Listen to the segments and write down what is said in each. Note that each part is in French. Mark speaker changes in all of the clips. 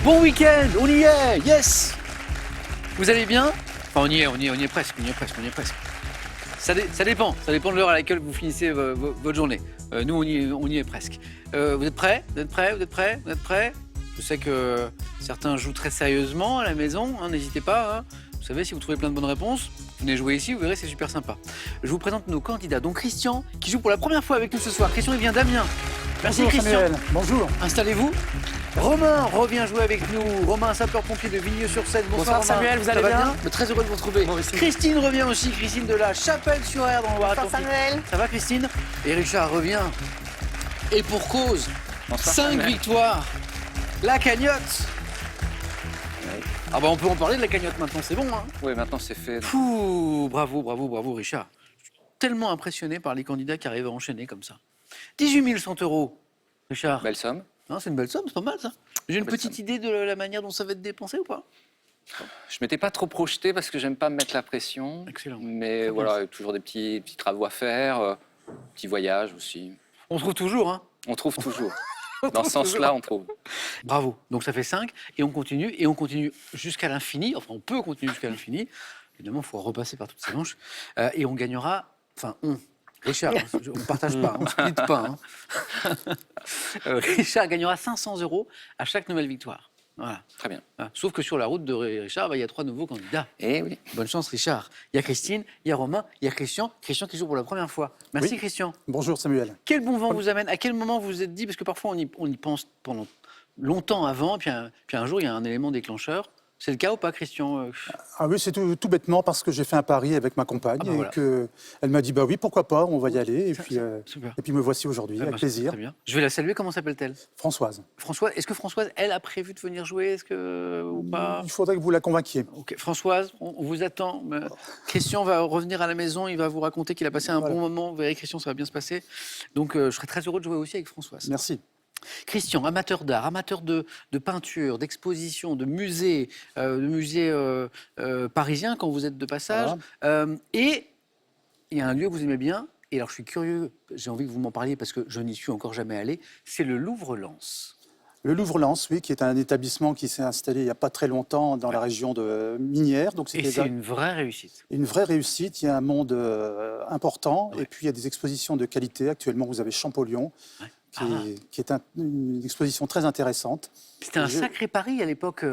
Speaker 1: Bon week-end, on y est, yes. Vous allez bien? Enfin, on y est presque, Ça dépend de l'heure à laquelle vous finissez votre journée. Nous, on y est presque. Vous êtes prêts? Vous êtes prêts? Je sais que certains jouent très sérieusement à la maison, hein, n'hésitez pas. Hein. Vous savez, si vous trouvez plein de bonnes réponses, venez jouer ici, vous verrez, c'est super sympa. Je vous présente nos candidats. Donc Christian, qui joue pour la première fois avec nous ce soir. Christian, il vient d'Amiens. Merci
Speaker 2: Bonjour,
Speaker 1: Christian.
Speaker 2: Samuel. Bonjour.
Speaker 1: Installez-vous. Romain revient jouer avec nous. Romain, sapeur-pompier de Vigneux-sur-Seine. Bonsoir Romain.
Speaker 3: Samuel, vous allez
Speaker 1: Ça va
Speaker 3: bien?
Speaker 1: Très heureux de vous retrouver.
Speaker 3: Moi aussi.
Speaker 1: Christine revient aussi. Christine de la Chapelle-sur-Erdre dans le
Speaker 4: Bonsoir
Speaker 1: Loire-Atlantique.
Speaker 4: Samuel.
Speaker 1: Ça va Christine? Et Richard revient. Et pour cause,
Speaker 3: Bonsoir,
Speaker 1: 5
Speaker 3: Samuel.
Speaker 1: victoires. La cagnotte. Ah bah on peut en parler de la cagnotte maintenant, c'est bon hein.
Speaker 3: Oui, maintenant c'est fait.
Speaker 1: Pouh, bravo Richard. Je suis tellement impressionné par les candidats qui arrivent à enchaîner comme ça. 18 100 €. Richard.
Speaker 3: Belle somme.
Speaker 1: Non, c'est une belle somme, c'est pas mal ça. J'ai une
Speaker 3: Belle
Speaker 1: petite
Speaker 3: somme.
Speaker 1: idée de la manière dont ça va être dépensé ou pas?
Speaker 3: Je m'étais pas trop projeté parce que j'aime pas me mettre la pression.
Speaker 1: Excellent.
Speaker 3: Mais
Speaker 1: Très
Speaker 3: voilà,
Speaker 1: bien.
Speaker 3: il y a toujours des petits travaux à faire, petits voyages aussi.
Speaker 1: On trouve toujours, hein.
Speaker 3: On trouve toujours.
Speaker 1: On
Speaker 3: Dans
Speaker 1: trouve
Speaker 3: ce sens-là, on trouve.
Speaker 1: Bravo. Donc ça fait 5 et on continue jusqu'à l'infini. Enfin, on peut continuer jusqu'à l'infini. Évidemment, il faut repasser par toutes ces manches. Et on gagnera. Enfin, Richard, hein, on ne partage pas, on ne split pas. Hein. Richard gagnera 500 € à chaque nouvelle victoire. Voilà.
Speaker 3: Très bien.
Speaker 1: Voilà. Sauf que sur la route de Richard, bah, il y a 3 nouveaux candidats.
Speaker 3: Eh oui.
Speaker 1: Bonne chance, Richard. Il y a Christine, il y a Romain, il y a Christian. Christian qui joue pour la première fois. Merci,
Speaker 2: Oui.
Speaker 1: Christian.
Speaker 2: Bonjour, Samuel.
Speaker 1: Quel bon vent vous amène? À quel moment vous vous êtes dit, parce que parfois on y pense pendant longtemps avant, puis un jour il y a un élément déclencheur. C'est le cas ou pas, Christian?
Speaker 2: Ah oui, c'est tout bêtement parce que j'ai fait un pari avec ma compagne
Speaker 1: Ah bah voilà.
Speaker 2: et qu'elle m'a dit bah oui, pourquoi pas, on va y aller.
Speaker 1: Super.
Speaker 2: Et puis me voici aujourd'hui,
Speaker 1: Ah
Speaker 2: avec
Speaker 1: bah,
Speaker 2: plaisir.
Speaker 1: Très bien. Je vais la saluer. Comment s'appelle-t-elle?
Speaker 2: Françoise.
Speaker 1: Françoise. Est-ce que Françoise, elle a prévu de venir jouer? Est-ce que ou pas?
Speaker 2: Il faudrait que vous la convainquiez.
Speaker 1: Ok, Françoise, on vous attend. Christian va revenir à la maison, il va vous raconter qu'il a passé un
Speaker 2: Voilà.
Speaker 1: bon moment. Vous verrez, Christian, ça va bien se passer. Donc, je serais très heureux de jouer aussi avec Françoise.
Speaker 2: Merci.
Speaker 1: Christian, amateur d'art, amateur de peinture, d'exposition, de musée parisien quand vous êtes de passage. Et il y a un lieu que vous aimez bien. Et alors, je suis curieux, j'ai envie que vous m'en parliez parce que je n'y suis encore jamais allé. C'est le Louvre-Lens.
Speaker 2: Le Louvre-Lens, oui, qui est un établissement qui s'est installé il n'y a pas très longtemps dans la région de Minière. Donc
Speaker 1: Et c'est une vraie réussite.
Speaker 2: une vraie réussite. Il y a un monde important.
Speaker 1: Ouais.
Speaker 2: Et puis il y a des expositions de qualité. Actuellement, vous avez Champollion,
Speaker 1: Ouais.
Speaker 2: qui est une exposition très intéressante.
Speaker 1: C'était un sacré pari à l'époque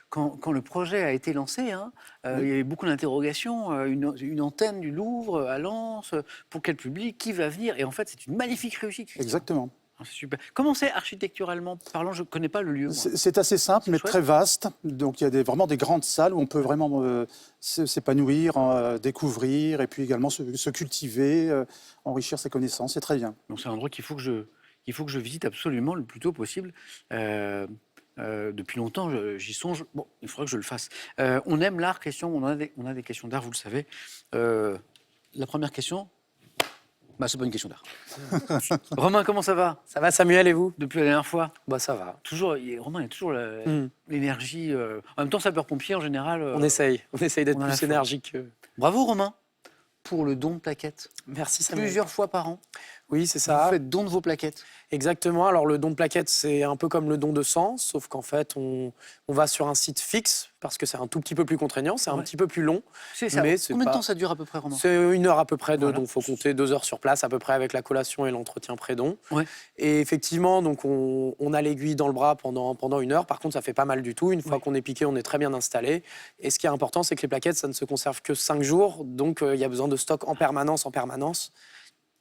Speaker 1: quand le projet a été lancé. Hein,
Speaker 2: Oui.
Speaker 1: Il y avait beaucoup d'interrogations. Une antenne du Louvre à Lens, pour quel public, qui va venir? Et en fait, c'est une magnifique réussite. Christian.
Speaker 2: Exactement.
Speaker 1: Ah, c'est super. Comment c'est architecturalement parlant? Je ne connais pas le lieu. Moi.
Speaker 2: C'est assez simple,
Speaker 1: C'est
Speaker 2: mais
Speaker 1: chouette.
Speaker 2: très vaste. Donc il y a vraiment des grandes salles où on peut vraiment s'épanouir, découvrir et puis également se cultiver, enrichir ses connaissances. C'est très bien.
Speaker 1: Donc c'est un endroit qu'il faut que je visite absolument le plus tôt possible. Depuis longtemps, j'y songe. Bon, il faudra que je le fasse. On aime l'art, Christian. On a des questions d'art, vous le savez. La première question, bah, c'est pas une question d'art. Romain, comment ça va
Speaker 5: Ça va Samuel et vous?
Speaker 1: depuis la dernière fois?
Speaker 5: Bah ça va.
Speaker 1: Toujours, Romain, il y a toujours l'énergie. En même temps, sapeur-pompier en général.
Speaker 5: On essaye d'être
Speaker 1: on a la
Speaker 5: plus
Speaker 1: force.
Speaker 5: énergique.
Speaker 1: Bravo, Romain, pour le don de plaquettes.
Speaker 5: Merci Samuel.
Speaker 1: Plusieurs fois par an,
Speaker 5: Oui, c'est
Speaker 1: vous
Speaker 5: ça.
Speaker 1: faites don de vos plaquettes.
Speaker 5: Exactement. Alors le don de plaquettes, c'est un peu comme le don de sang, sauf qu'en fait, on va sur un site fixe parce que c'est un tout petit peu plus contraignant, c'est un
Speaker 1: Ouais.
Speaker 5: petit peu plus long.
Speaker 1: C'est ça.
Speaker 5: Mais c'est
Speaker 1: Combien de
Speaker 5: pas-
Speaker 1: temps ça dure à peu près, Romain?
Speaker 5: C'est 1 heure à peu près de
Speaker 1: Voilà.
Speaker 5: don. Il faut compter 2 heures sur place à peu près avec la collation et l'entretien pré-don.
Speaker 1: Ouais.
Speaker 5: Et effectivement, donc on a l'aiguille dans le bras pendant 1 heure. Par contre, ça fait pas mal du tout. Une fois
Speaker 1: Ouais.
Speaker 5: qu'on est piqué, on est très bien installé. Et ce qui est important, c'est que les plaquettes, ça ne se conserve que 5 jours. Donc il y a besoin de stock en permanence.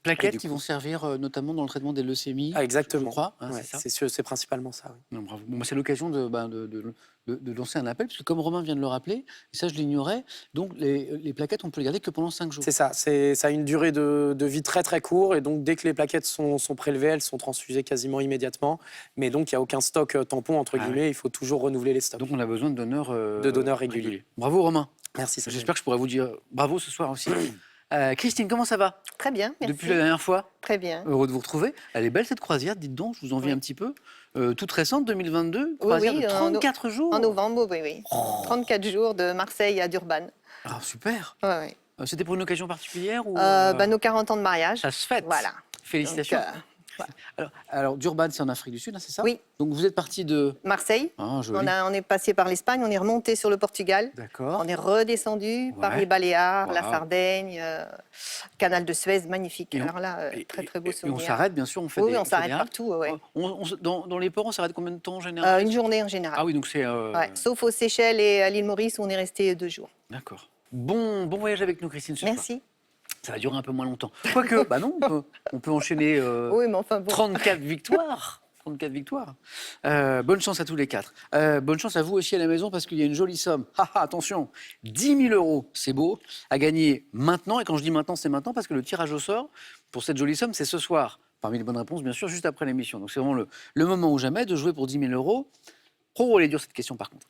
Speaker 5: Et
Speaker 1: Plaquettes
Speaker 5: du
Speaker 1: qui
Speaker 5: coup-
Speaker 1: vont servir notamment dans le traitement des leucémies.
Speaker 5: Ah, exactement.
Speaker 1: Je crois, hein,
Speaker 5: Ouais,
Speaker 1: c'est ça.
Speaker 5: c'est principalement ça. Oui.
Speaker 1: Non, bravo. Bon, bah, c'est l'occasion de lancer un appel, parce que comme Romain vient de le rappeler, et ça je l'ignorais, donc les plaquettes, on peut les garder que pendant 5 jours.
Speaker 5: C'est ça. Ça a une durée de vie très très courte. Et donc, dès que les plaquettes sont prélevées, elles sont transfusées quasiment immédiatement. Mais donc, il n'y a aucun stock tampon, entre
Speaker 1: Ah
Speaker 5: guillemets. Il faut toujours renouveler les stocks.
Speaker 1: Donc on a besoin de donneurs,
Speaker 5: réguliers.
Speaker 1: Bravo Romain.
Speaker 5: Merci. Samuel.
Speaker 1: J'espère que je pourrai vous dire bravo ce soir aussi. Christine, comment ça va
Speaker 4: Très bien, merci.
Speaker 1: depuis la dernière fois?
Speaker 4: Très bien.
Speaker 1: Heureux de vous retrouver. Elle est belle cette croisière, dites donc, je vous envie
Speaker 4: Oui.
Speaker 1: un petit peu. Toute récente, 2022, croisière
Speaker 4: oui,
Speaker 1: de 34 jours.
Speaker 4: En novembre, oui. 34 jours de Marseille à Durban.
Speaker 1: Ah, super.
Speaker 4: Ouais, ouais.
Speaker 1: C'était pour une occasion particulière ou
Speaker 4: Nos 40 ans de mariage.
Speaker 1: ça se fête?
Speaker 4: Voilà.
Speaker 1: Félicitations.
Speaker 4: Donc,
Speaker 1: Alors Durban, c'est en Afrique du Sud, hein, c'est ça?
Speaker 4: Oui.
Speaker 1: Donc vous êtes parti de...
Speaker 4: Marseille.
Speaker 1: Ah, joli.
Speaker 4: On est passé par l'Espagne, on est remonté sur le Portugal.
Speaker 1: D'accord.
Speaker 4: On est redescendu par
Speaker 1: Ouais.
Speaker 4: les Baléares, la
Speaker 1: Wow.
Speaker 4: Sardaigne, canal de Suez, magnifique.
Speaker 1: Et on-
Speaker 4: Alors là, très très beau
Speaker 1: Et
Speaker 4: souvenir.
Speaker 1: on s'arrête, bien sûr, on fait
Speaker 4: Oui,
Speaker 1: des
Speaker 4: on s'arrête
Speaker 1: itinéraires.
Speaker 4: partout. Ouais.
Speaker 1: Dans les ports, on s'arrête combien de temps en général?
Speaker 4: Une journée en général.
Speaker 1: Ah oui, donc c'est...
Speaker 4: Ouais. Sauf aux Seychelles et à l'île Maurice où on est resté 2 jours.
Speaker 1: D'accord. Bon voyage avec nous, Christine. ce soir.
Speaker 4: Merci.
Speaker 1: Ça va durer un peu moins longtemps. Quoique, bah non, on peut enchaîner
Speaker 4: Oui, mais enfin bon.
Speaker 1: 34 victoires. 34 victoires. Bonne chance à tous les 4. Bonne chance à vous aussi à la maison parce qu'il y a une jolie somme. Attention, 10 000 €, c'est beau, à gagner maintenant. Et quand je dis maintenant, c'est maintenant parce que le tirage au sort pour cette jolie somme, c'est ce soir. Parmi les bonnes réponses, bien sûr, juste après l'émission. Donc c'est vraiment le moment ou jamais de jouer pour 10 000 €. Oh, elle est dure cette question par contre.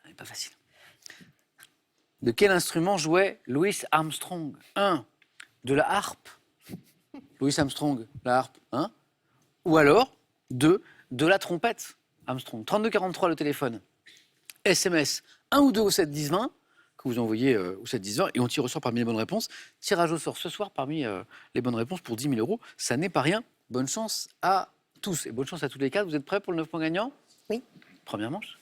Speaker 1: Elle n'est pas facile. De quel instrument jouait Louis Armstrong? 1. De la harpe. Louis Armstrong, la harpe. Hein? Ou alors, 2. De la trompette. Armstrong. 32 43 le téléphone. SMS 1 ou 2 au 7 10 20 que vous envoyez au 7 10 20 et on tire au sort parmi les bonnes réponses. Tirage au sort ce soir parmi les bonnes réponses pour 10 000 €. Ça n'est pas rien. Bonne chance à tous et bonne chance à tous les 4. Vous êtes prêts pour le 9 points gagnant?
Speaker 4: Oui.
Speaker 1: Première manche.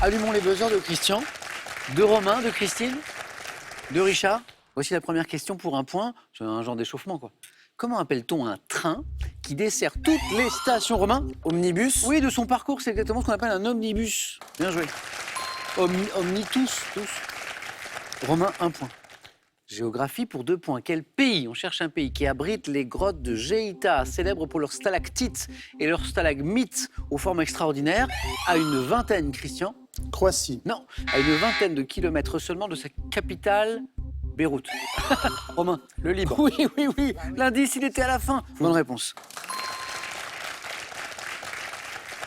Speaker 1: Allumons les buzzers de Christian, de Romain, de Christine, de Richard. Voici la première question pour un point. C'est un genre d'échauffement, quoi. Comment appelle-t-on un train qui dessert toutes les stations, Romain?
Speaker 5: Omnibus.
Speaker 1: Oui, de son parcours, c'est exactement ce qu'on appelle un omnibus. Bien joué. Omni tous. Romain, 1 point. Géographie pour 2 points. Quel pays? On cherche un pays qui abrite les grottes de Géita, célèbres pour leurs stalactites et leurs stalagmites aux formes extraordinaires, à une vingtaine, Christian?
Speaker 2: Croatie.
Speaker 1: Non, à une vingtaine de kilomètres seulement de sa capitale, Beyrouth. Romain?
Speaker 5: Le Liban.
Speaker 1: Oui. L'indice, il était à la fin. Bonne réponse.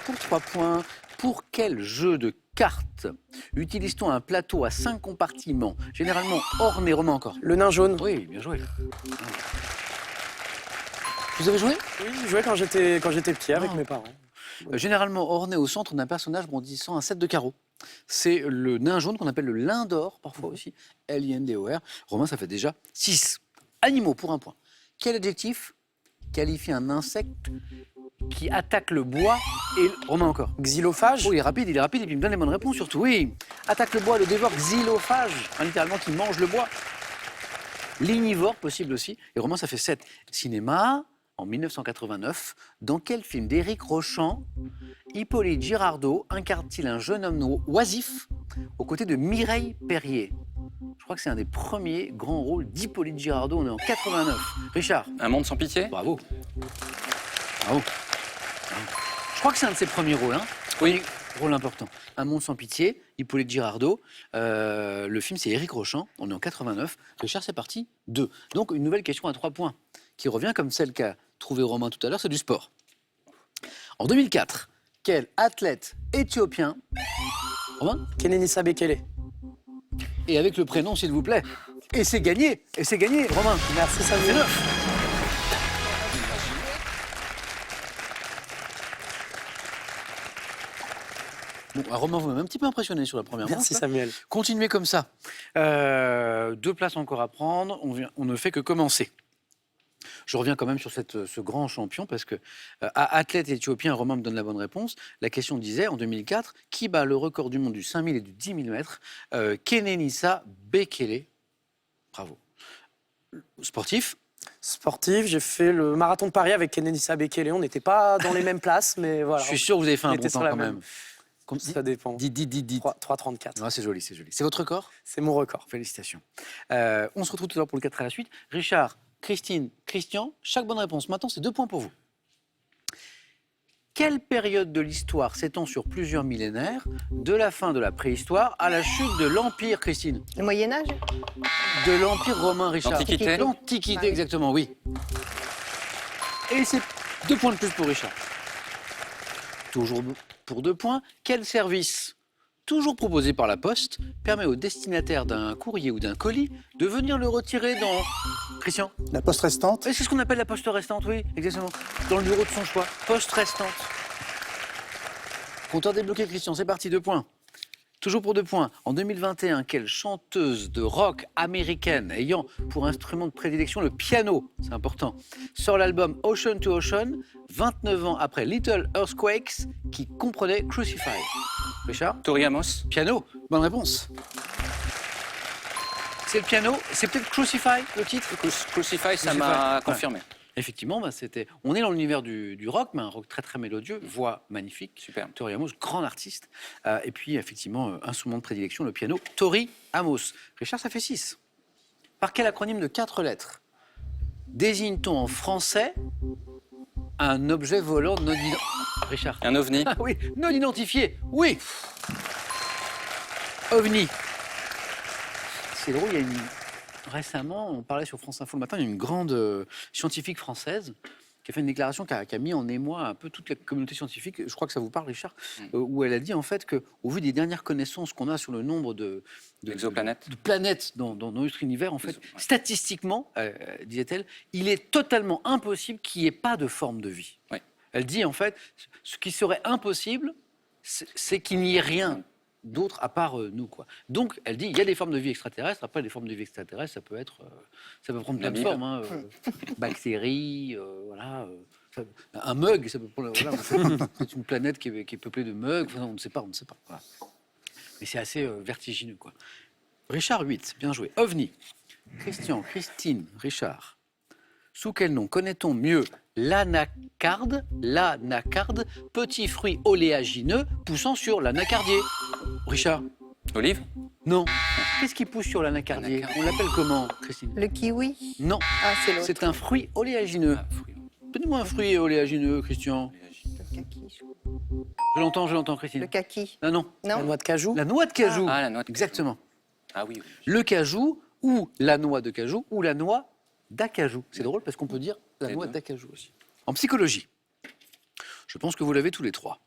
Speaker 1: Pour 3 points, pour quel jeu de cartes utilise-t-on un plateau à 5 compartiments, généralement orné, Romain encore?
Speaker 5: Le nain jaune.
Speaker 1: Oui, bien joué. Vous avez joué?
Speaker 5: Oui, je jouais quand j'étais petit avec
Speaker 1: Ah.
Speaker 5: mes parents.
Speaker 1: Généralement orné au centre d'un personnage brandissant un set de carreaux. C'est le nain jaune qu'on appelle le lin d'or, parfois aussi, L-I-N-D-O-R. Romain, ça fait déjà 6. Animaux pour 1 point. Quel adjectif qualifie un insecte qui attaque le bois et... Romain encore.
Speaker 5: Xylophage.
Speaker 1: Oh, il est rapide, et puis il me donne les bonnes réponses surtout. Oui, attaque le bois, le dévore, xylophage, littéralement qui mange le bois. Lignivore, possible aussi. Et Romain, ça fait 7. Cinéma, en 1989, dans quel film d'Éric Rochant, Hippolyte Girardot incarne-t-il un jeune homme oisif aux côtés de Mireille Perrier? Je crois que c'est un des premiers grands rôles d'Hippolyte Girardot. On est en 89. Richard?
Speaker 3: Un monde sans pitié?
Speaker 1: Bravo. Bravo. Je crois que c'est un de ses premiers rôles. Hein. Oui. Rôle important. Un monde sans pitié, Hippolyte Girardot. Le film, c'est Éric Rochant. On est en 89. Richard, c'est parti. 2. Donc, une nouvelle question à 3 points, qui revient comme celle qu'a trouvée Romain tout à l'heure, c'est du sport. En 2004, quel athlète éthiopien... Romain?
Speaker 5: Kenenisa Bekele.
Speaker 1: Et avec le prénom, s'il vous plaît. Et c'est gagné. Romain.
Speaker 5: Merci
Speaker 1: C'est
Speaker 5: Samuel.
Speaker 1: 9. Bon, Romain, vous m'avez un petit peu impressionné sur la première manche.
Speaker 5: Merci
Speaker 1: là.
Speaker 5: Samuel.
Speaker 1: Continuez comme ça. 2 places encore à prendre. On ne fait que commencer. Je reviens quand même sur ce grand champion parce que à athlète éthiopien, Romain me donne la bonne réponse. La question disait en 2004 qui bat le record du monde du 5000 et du 10 000 mètres? Kenenisa Bekele. Bravo. Sportif?
Speaker 5: Sportif, j'ai fait le marathon de Paris avec Kenenisa Bekele. On n'était pas dans les mêmes places, mais voilà.
Speaker 1: Je suis sûr que vous avez fait
Speaker 5: on
Speaker 1: un
Speaker 5: était
Speaker 1: bon
Speaker 5: sur
Speaker 1: temps
Speaker 5: la
Speaker 1: quand
Speaker 5: même.
Speaker 1: même.
Speaker 5: Ça dépend.
Speaker 1: Dites.
Speaker 5: 3,34.
Speaker 1: Ah, c'est joli. C'est votre record?
Speaker 5: C'est mon record.
Speaker 1: Félicitations. On se retrouve tout à l'heure pour le 4 à la suite. Richard, Christine, Christian, chaque bonne réponse. Maintenant, c'est 2 points pour vous. Quelle période de l'histoire s'étend sur plusieurs millénaires, de la fin de la préhistoire à la chute de l'Empire, Christine?
Speaker 4: Le Moyen-Âge?
Speaker 1: De l'Empire romain, Richard.
Speaker 3: L'Antiquité.
Speaker 1: L'Antiquité,
Speaker 4: Ah oui.
Speaker 1: exactement, oui. Et c'est 2 points de plus pour Richard. Toujours pour 2 points. Quel service, toujours proposé par la Poste, permet au destinataire d'un courrier ou d'un colis de venir le retirer dans... Christian?
Speaker 2: La poste restante.
Speaker 1: Et c'est ce qu'on appelle la poste restante, oui, exactement. Dans le bureau de son choix. Poste restante. Compteur débloqué, Christian, c'est parti, 2 points. Toujours pour 2 points. En 2021, quelle chanteuse de rock américaine ayant pour instrument de prédilection le piano, c'est important, sort l'album Ocean to Ocean, 29 ans après Little Earthquakes, qui comprenait Crucify? Richard?
Speaker 3: Tori Amos.
Speaker 1: Piano, bonne réponse. C'est le piano, c'est peut-être Crucify le titre?
Speaker 3: Crucify, ça
Speaker 1: Crucify,
Speaker 3: m'a
Speaker 1: ouais.
Speaker 3: confirmé.
Speaker 1: Effectivement, on est dans l'univers du rock, mais un rock très très mélodieux, voix magnifique.
Speaker 3: Super.
Speaker 1: Tori Amos, grand artiste. Et puis effectivement, instrument de prédilection, le piano, Tori Amos. Richard, ça fait 6. Par quel acronyme de 4 lettres désigne-t-on en français un objet volant non identifié? Richard.
Speaker 3: Un ovni.
Speaker 1: Ah oui, non identifié, oui. OVNI. C'est drôle, il y a récemment, on parlait sur France Info le matin, il y a une grande scientifique française qui a fait une déclaration qui a mis en émoi un peu toute la communauté scientifique. Je crois que ça vous parle, Richard, où elle a dit en fait qu'au vu des dernières connaissances qu'on a sur le nombre de planètes dans notre univers, en fait, statistiquement, disait-elle, il est totalement impossible qu'il n'y ait pas de forme de vie.
Speaker 3: Ouais.
Speaker 1: Elle dit en fait, ce qui serait impossible, c'est qu'il n'y ait rien d'autre à part nous, quoi. Donc, elle dit, il y a des formes de vie extraterrestres. Après, les formes de vie extraterrestres, ça peut prendre plein de formes, hein, bactéries, voilà. Un mug, ça peut prendre, voilà, c'est une planète qui est peuplée de mugs. Enfin, on ne sait pas. Voilà. Mais c'est assez vertigineux, quoi. Richard 8, bien joué. OVNI. Christian, Christine, Richard. Sous quel nom connaît-on mieux l'anacarde, petit fruit oléagineux poussant sur l'anacardier? Richard?
Speaker 3: Olive.
Speaker 1: Non. Qu'est-ce qui pousse sur l'anacardier? On l'appelle comment, Christine?
Speaker 4: Le kiwi?
Speaker 1: Non.
Speaker 4: Ah, c'est l'autre.
Speaker 1: C'est un fruit oléagineux. Donne-moi un fruit oléagineux, Christian.
Speaker 4: Le kaki.
Speaker 1: Je l'entends, Christine.
Speaker 4: Le kaki.
Speaker 1: Non.
Speaker 5: La
Speaker 4: Non?
Speaker 5: noix de cajou.
Speaker 1: La noix de cajou.
Speaker 3: Ah, la noix de cajou.
Speaker 1: Exactement.
Speaker 3: Ah oui.
Speaker 1: Le cajou ou la noix de cajou ou la noix d'acajou. C'est drôle parce qu'on peut dire la
Speaker 3: Les
Speaker 1: noix
Speaker 3: deux.
Speaker 1: d'acajou aussi. En psychologie, je pense que vous l'avez tous les trois.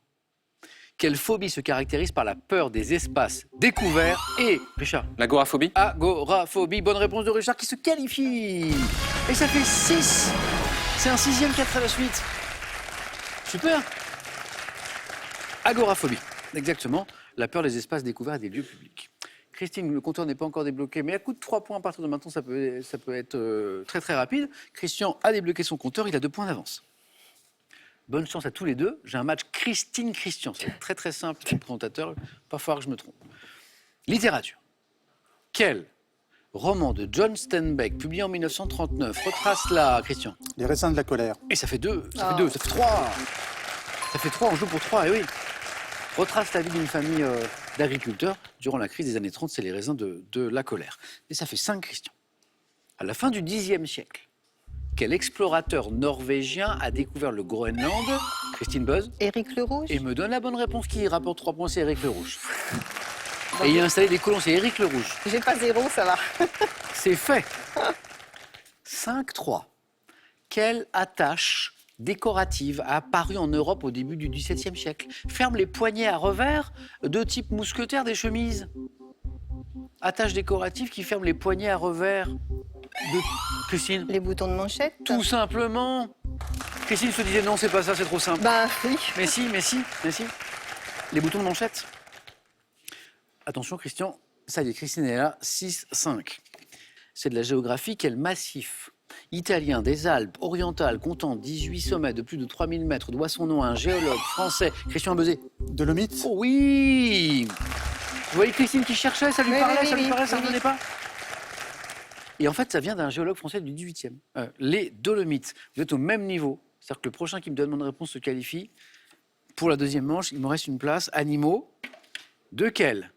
Speaker 1: Quelle phobie se caractérise par la peur des espaces découverts et, Richard?
Speaker 3: L'agoraphobie.
Speaker 1: Agoraphobie. Bonne réponse de Richard qui se qualifie. Et ça fait 6. C'est un 6e 4 à la suite. Super. Agoraphobie. Exactement. La peur des espaces découverts et des lieux publics. Christine, le compteur n'est pas encore débloqué, mais à coup de 3 points à partir de maintenant, ça peut être très très rapide. Christian a débloqué son compteur, il a 2 points d'avance. Bonne chance à tous les deux. J'ai un match Christine-Christian. C'est très très simple pour le présentateur. Pas falloir que je me trompe. Littérature. Quel roman de John Steinbeck, publié en 1939, retrace la, Christian?
Speaker 2: Les raisins de la colère.
Speaker 1: Et ça fait 2, ça fait 2, ça fait 3. Ça fait 3, on joue pour 3, et oui. Retrace la vie d'une famille d'agriculteurs durant la crise des années 30, c'est les raisins de la colère. Et ça fait 5, Christian. À la fin du Xe siècle, quel explorateur norvégien a découvert le Groenland? Christine Buzz.
Speaker 4: Éric le Rouge?
Speaker 1: Et me donne la bonne réponse qui rapporte 3 points, c'est Éric le Rouge. Et il a installé des colons, c'est Éric le Rouge.
Speaker 4: J'ai pas 0, ça va.
Speaker 1: C'est fait. 5-3. Quelle attache décorative a apparu en Europe au début du XVIIe siècle? Ferme les poignets à revers de type mousquetaire des chemises. Attache décorative qui ferme les poignets à revers de... Christine?
Speaker 4: Les boutons de manchette?
Speaker 1: Tout simplement. Christine se disait non, c'est pas ça, c'est trop simple.
Speaker 4: Bah oui.
Speaker 1: Mais si. Les boutons de manchette. Attention, Christian, ça y est, Christine est là, 6-5. C'est de la géographie. Quel massif italien des Alpes orientales comptant 18 sommets de plus de 3000 mètres doit son nom à un géologue français, Christian Bezet?
Speaker 2: Dolomite.
Speaker 1: Oh oui. Vous voyez Christine qui cherchait, ça lui
Speaker 4: Oui,
Speaker 1: parlait,
Speaker 4: oui,
Speaker 1: ça lui
Speaker 4: oui,
Speaker 1: parlait, ça ne
Speaker 4: oui.
Speaker 1: revenait pas. Et en fait, ça vient d'un géologue français du 18e. Les Dolomites. Vous êtes au même niveau. C'est-à-dire que le prochain qui me donne mon réponse se qualifie. Pour la deuxième manche, il me reste une place. Animaux. De quel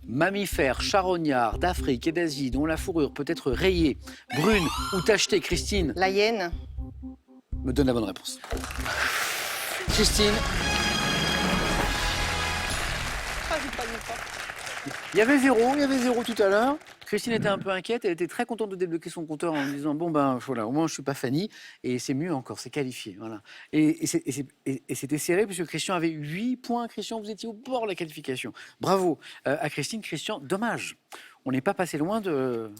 Speaker 1: mammifère charognard d'Afrique et d'Asie dont la fourrure peut être rayée, brune ou tachetée, Christine
Speaker 4: La hyène?
Speaker 1: me donne la bonne réponse. Christine, il y avait zéro tout à l'heure. Christine était un peu inquiète, elle était très contente de débloquer son compteur en disant bon ben voilà, au moins je suis pas Fanny et c'est mieux encore, c'est qualifié, voilà. Et c'était serré puisque Christian avait 8 points. Christian, vous étiez au bord de la qualification. Bravo à Christine. Christian, dommage, on n'est pas passé loin de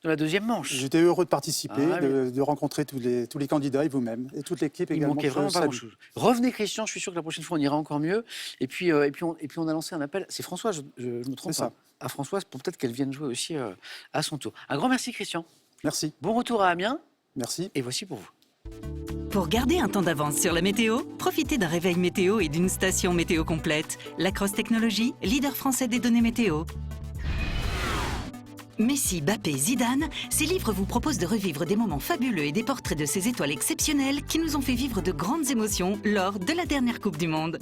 Speaker 1: de la deuxième manche.
Speaker 2: J'étais heureux de participer,
Speaker 1: Ah, oui.
Speaker 2: de rencontrer tous les candidats et vous-même, et toute l'équipe
Speaker 1: Il
Speaker 2: également.
Speaker 1: manquait
Speaker 2: je
Speaker 1: vraiment pas
Speaker 2: salue.
Speaker 1: grand-chose. Revenez Christian, je suis sûr que la prochaine fois on ira encore mieux. Et puis on a lancé un appel. C'est François, je me trompe
Speaker 2: C'est
Speaker 1: pas.
Speaker 2: ça.
Speaker 1: À Françoise pour peut-être qu'elle vienne jouer aussi à son tour. Un grand merci Christian.
Speaker 2: Merci.
Speaker 1: Bon retour à Amiens.
Speaker 2: Merci.
Speaker 1: Et voici pour vous.
Speaker 6: Pour garder un temps d'avance sur la météo, profitez d'un réveil météo et d'une station météo complète. Lacrosse Technologies, leader français des données météo. Messi, Mbappé, Zidane, ces livres vous proposent de revivre des moments fabuleux et des portraits de ces étoiles exceptionnelles qui nous ont fait vivre de grandes émotions lors de la dernière Coupe du Monde.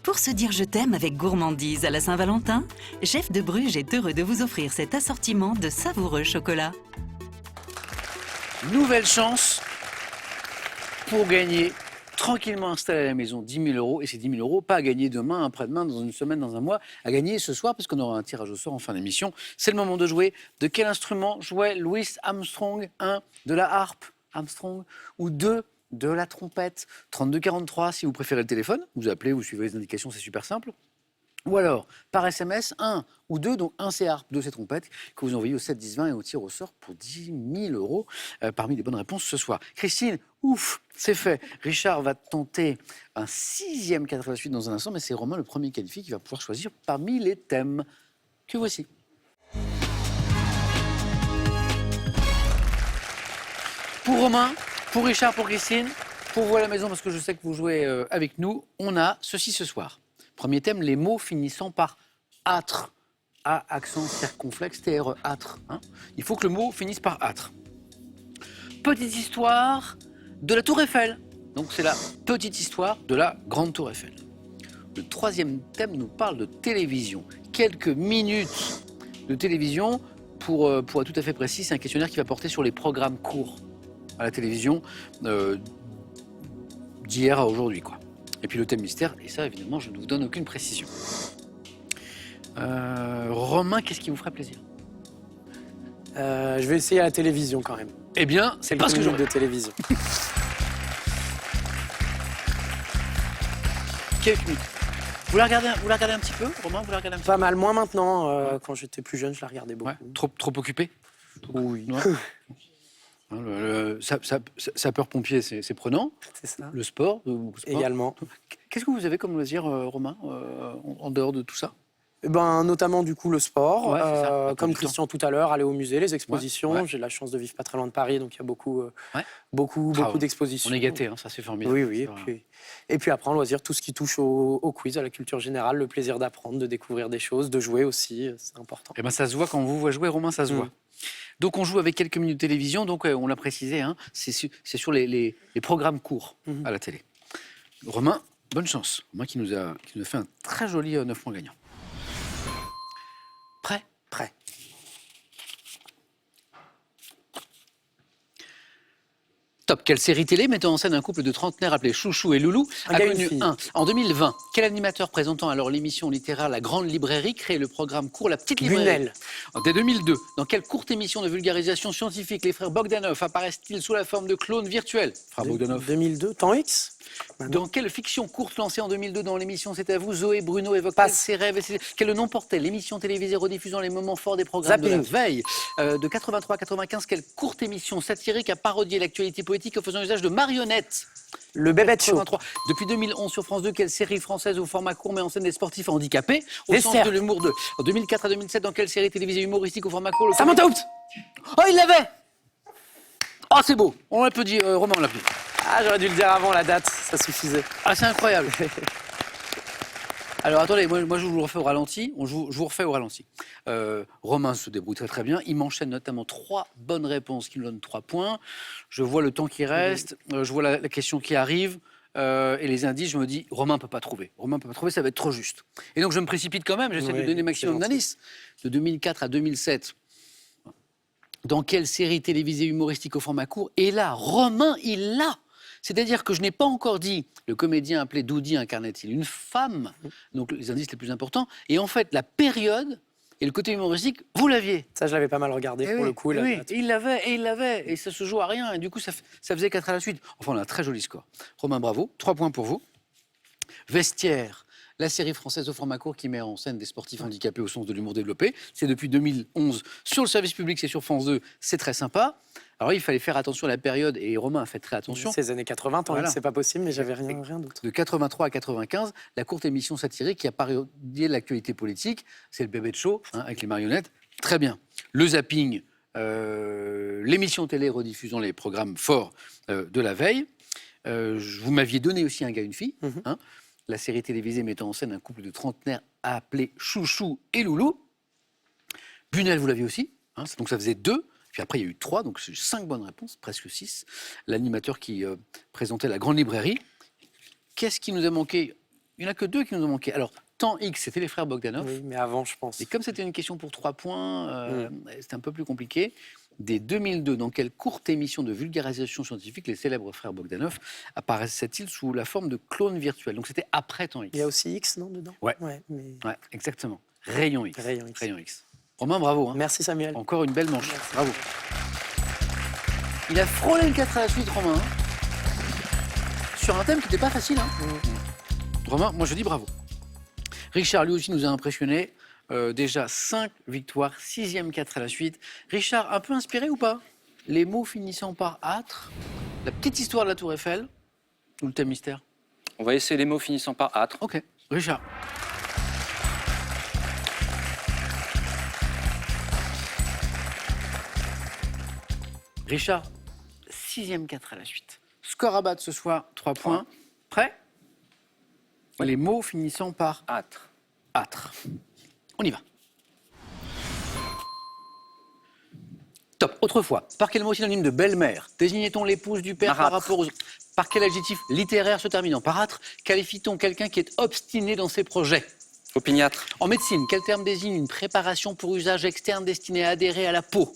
Speaker 6: Pour se dire je t'aime avec gourmandise à la Saint-Valentin, Jeff de Bruges est heureux de vous offrir cet assortiment de savoureux chocolats.
Speaker 1: Nouvelle chance pour gagner tranquillement installé à la maison 10 000 €. Et ces 10 000 € pas à gagner demain, après-demain, dans une semaine, dans un mois, à gagner ce soir parce qu'on aura un tirage au sort en fin d'émission. C'est le moment de jouer. De quel instrument jouait Louis Armstrong? 1. De la harpe Armstrong ou 2. De la trompette. 32 43 si vous préférez le téléphone. Vous appelez, vous suivez les indications, c'est super simple. Ou alors, par SMS, 1 ou 2, donc 1 c'est harpe, 2 c'est trompette, que vous envoyez au 7 10 20 et au tir au sort pour 10 000 € parmi les bonnes réponses ce soir. Christine, ouf, c'est fait. Richard va tenter un 6e cadre à la suite dans un instant, mais c'est Romain, le premier qualifié, qui va pouvoir choisir parmi les thèmes que voici. Pour Romain, pour Richard, pour Christine, pour vous à la maison, parce que je sais que vous jouez avec nous, on a ceci ce soir. Premier thème, les mots finissant par âtre. A, accent circonflexe, TRE, âtre. Hein. Il faut que le mot finisse par âtre. Petite histoire de la Tour Eiffel. Donc c'est la petite histoire de la Grande Tour Eiffel. Le troisième thème nous parle de télévision. Quelques minutes de télévision. Pour être tout à fait précis, c'est un questionnaire qui va porter sur les programmes courts à la télévision d'hier à aujourd'hui, quoi. Et puis le thème mystère, et ça évidemment je ne vous donne aucune précision. Romain, qu'est-ce qui vous ferait plaisir?
Speaker 5: Je vais essayer à la télévision quand même.
Speaker 1: Eh bien, c'est pas ce que
Speaker 5: minutes
Speaker 1: j'aurais.
Speaker 5: de télévision.
Speaker 1: Quelques minutes. Vous la regardez un petit peu, Romain? Vous la regardez un petit
Speaker 5: Pas mal, moins maintenant. Quand j'étais plus jeune, je la regardais
Speaker 1: peu?
Speaker 5: beaucoup.
Speaker 1: Ouais. Trop occupé?
Speaker 5: Oui.
Speaker 1: Ouais. Hein, sapeur-pompier, c'est prenant.
Speaker 5: C'est ça.
Speaker 1: Le sport, beaucoup de sport.
Speaker 5: Également.
Speaker 1: Qu'est-ce que vous avez comme loisir, Romain, en dehors de tout ça?
Speaker 5: Notamment du coup le sport,
Speaker 1: Ouais, c'est ça.
Speaker 5: comme
Speaker 1: Du
Speaker 5: Christian tout à l'heure, aller au musée, les expositions.
Speaker 1: Ouais.
Speaker 5: J'ai la chance de vivre pas très loin de Paris, donc il y a beaucoup
Speaker 1: Bravo.
Speaker 5: d'expositions.
Speaker 1: On est gâtés, hein, ça c'est formidable.
Speaker 5: Oui. Et puis après, en loisir, tout ce qui touche au quiz, à la culture générale, le plaisir d'apprendre, de découvrir des choses, de jouer aussi, c'est important.
Speaker 1: Eh ben, ça se voit quand on vous voit jouer, Romain, ça se voit. Donc on joue avec quelques minutes de télévision, donc on l'a précisé, hein, c'est sur les programmes courts à la télé. Romain, bonne chance. Romain qui nous a fait un très joli 9 points gagnant. Prêt?
Speaker 5: Prêt.
Speaker 1: Top. Quelle série télé mettant en scène un couple de trentenaires appelés Chouchou et Loulou
Speaker 5: Un
Speaker 1: a
Speaker 5: gars et
Speaker 1: connu
Speaker 5: une fille.
Speaker 1: En 2020, quel animateur présentant alors l'émission littéraire La Grande Librairie crée le programme court La Petite Librairie?
Speaker 5: Bunel.
Speaker 1: Dès 2002, dans quelle courte émission de vulgarisation scientifique les frères Bogdanov apparaissent-ils sous la forme de clones virtuels? Frères Bogdanov.
Speaker 5: 2002, temps X.
Speaker 1: Dans quelle fiction courte lancée en 2002 dans l'émission C'est à vous, Zoé Bruno évoque-t-elle ses rêves quel nom portait l'émission télévisée rediffusant les moments forts des programmes de la
Speaker 5: Zapping.
Speaker 1: veille de 83 à 95, quelle courte émission satirique a parodié l'actualité politique en faisant usage de marionnettes?
Speaker 5: Le Bébête Show.
Speaker 1: 83. Depuis 2011 sur France 2, quelle série française au format court met en scène des sportifs handicapés au sens
Speaker 5: Dessert.
Speaker 1: de l'humour 2? En 2004 à 2007, dans quelle série télévisée humoristique au format court le
Speaker 5: Samantha Hout.
Speaker 1: Oh, il l'avait! Oh, c'est beau. On l'applaudit, Romain, on l'applaudit.
Speaker 5: Ah, j'aurais dû le dire avant la date, ça suffisait.
Speaker 1: Ah, c'est incroyable. Alors attendez, moi je vous le refais au ralenti. Je vous refais au ralenti. Romain se débrouille très très bien. Il m'enchaîne notamment 3 bonnes réponses qui nous donnent 3 points. Je vois le temps qui reste, je vois la question qui arrive. Et les indices, je me dis, Romain ne peut pas trouver. Romain ne peut pas trouver, ça va être trop juste. Et donc je me précipite quand même, j'essaie de
Speaker 5: Oui,
Speaker 1: donner le maximum
Speaker 5: c'est gentil.
Speaker 1: d'indices. De 2004 à 2007, dans quelle série télévisée humoristique au format court? Et là, Romain, il l'a. C'est-à-dire que je n'ai pas encore dit, le comédien appelé Doudi incarnait-il une femme? Donc les indices les plus importants. Et en fait, la période et le côté humoristique, vous l'aviez.
Speaker 5: Ça, je l'avais pas mal regardé pour le coup. la
Speaker 1: Oui,
Speaker 5: date.
Speaker 1: il l'avait, et ça se joue à rien. Et du coup, ça faisait 4 à la suite. Enfin, on a un très joli score. Romain, bravo. 3 points pour vous. Vestiaire la série française au format court qui met en scène des sportifs handicapés au sens de l'humour développé. C'est depuis 2011 sur le service public, c'est sur France 2, c'est très sympa. Alors il fallait faire attention à la période, et Romain a fait très attention.
Speaker 5: Ces années 80, tant
Speaker 1: Voilà.
Speaker 5: c'est pas possible, mais j'avais rien d'autre.
Speaker 1: De 83 à 95, la courte émission satirique qui a parodié l'actualité politique, c'est le bébé de show, avec les marionnettes. Très bien. Le zapping, l'émission télé rediffusant les programmes forts de la veille. Vous m'aviez donné aussi Un gars, une fille. La série télévisée mettant en scène un couple de trentenaires appelés Chouchou et Loulou. Bunel, vous l'aviez aussi. Donc ça faisait 2. Puis après, il y a eu 3, donc c'est 5 bonnes réponses, presque 6. L'animateur qui présentait la grande librairie. Qu'est-ce qui nous a manqué? Il n'y en a que 2 qui nous ont manqué. Alors, temps X, c'était les frères Bogdanov.
Speaker 5: Oui, mais avant, je pense.
Speaker 1: Et comme c'était une question pour 3 points, c'était un peu plus compliqué. Dès 2002, dans quelle courte émission de vulgarisation scientifique les célèbres frères Bogdanov apparaissaient-ils sous la forme de clones virtuels? Donc c'était après temps X.
Speaker 5: Il y a aussi X, non, dedans?
Speaker 1: Ouais.
Speaker 5: mais...
Speaker 1: Ouais, exactement. Rayon X.
Speaker 5: Rayon X.
Speaker 1: Rayon X. Romain, bravo.
Speaker 5: Merci Samuel.
Speaker 1: Encore une belle manche. Bravo. Il a frôlé le 4 à la suite, Romain. Sur un thème qui n'était pas facile. Romain, moi je dis bravo. Richard, lui aussi, nous a impressionnés. Déjà 5 victoires, 6e 4 à la suite. Richard, un peu inspiré ou pas? Les mots finissant par âtre, la petite histoire de la Tour Eiffel, ou le thème mystère?
Speaker 3: On va essayer les mots finissant par âtre.
Speaker 1: Ok, Richard. Richard, 6e 4 à la suite. Score à battre ce soir, 3 points. Prêt? Les mots finissant par
Speaker 3: Âtre.
Speaker 1: âtre. On y va. Top. Autrefois, par quel mot synonyme de belle-mère désignait-on l'épouse du père par
Speaker 3: Marâtre.
Speaker 1: rapport aux... Par quel adjectif littéraire se terminant par âtre qualifie-t-on quelqu'un qui est obstiné dans ses projets?
Speaker 3: Opiniâtre.
Speaker 1: En médecine, quel terme désigne une préparation pour usage externe destinée à adhérer à la peau?